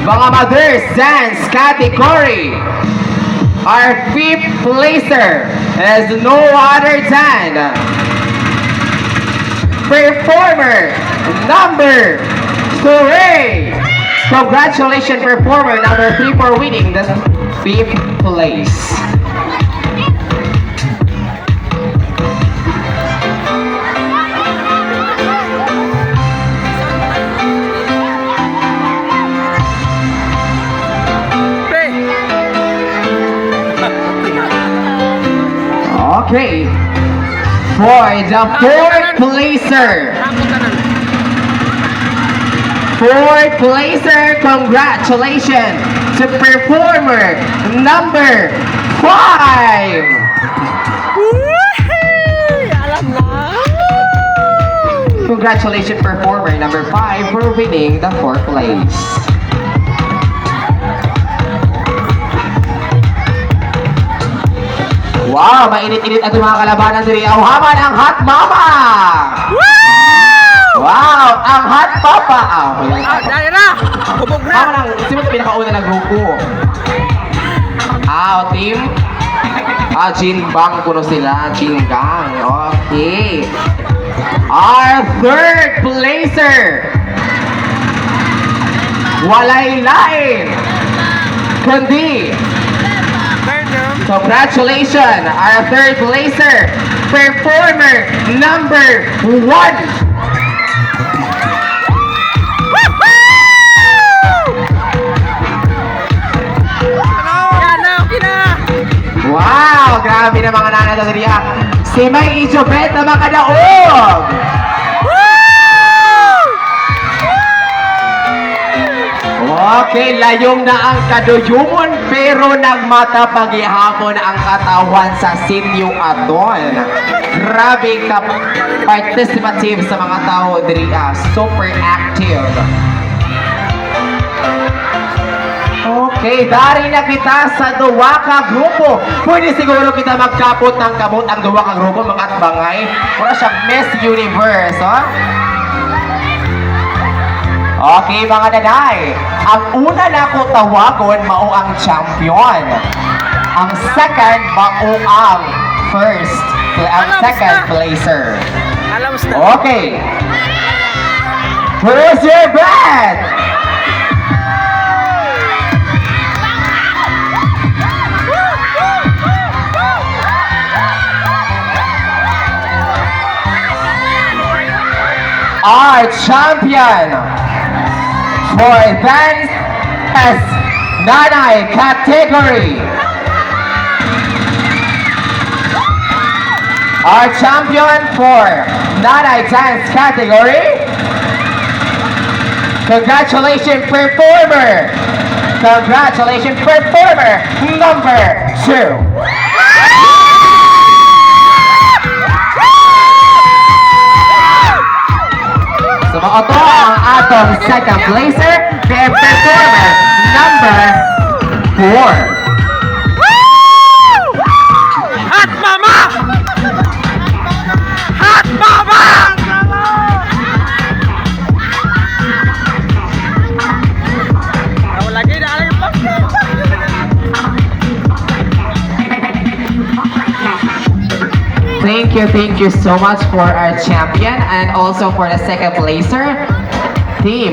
Mga Mother's Dance category. Our fifth placer is no other than performer number 3. Congratulations, performer number 3 for winning the 5th place. Okay, for the 4th placer. 4th placer, congratulations to performer number 5. Alam na. Congratulations, performer number 5 for winning the 4th place. Wow, mainit-init ang mga kalabanan diri. Awaman ang Hot Mama! Wow, ang Hot Papa! Dahil na! Hubog na! Tama lang, sino ito pinakauna na grupo? Team? Jinbang kuno sila, Jingang. Okay. Our 3rd placer. Walay lain. Kundi. Congratulations, our 3rd placer, performer number 1. Wow, grabe na mga nanay na diriya. Si May Ijobet na makadaog. Okay, layong na ang kaduyumon pero nagmata paghihapon ang katawan sa sinyo aton. Grabe ka participative sa mga tao diriya. Super active. Okay, dari na kita sa duwa ka grupo. Pwede siguro kita magkapot ng kamot ang duwa ka grupo, mga atbangay. Wala siya Miss Universe, oh? Okay, mga nanay. Ang una na ko tawagon, mao ang champion. Ang second, mao ang first. Ang second placer. Alam mo Okay. Where's your bet? Our champion for Dance as Nanay category. Our champion for Nanay Dance category. Congratulations, performer. Congratulations, performer number 2. So mga to ang atong second placer, kay performer number 4. Hot Mama! Hot Mama! Ako lagi na alam yung Thank you so much for our champion and also for the second placer team.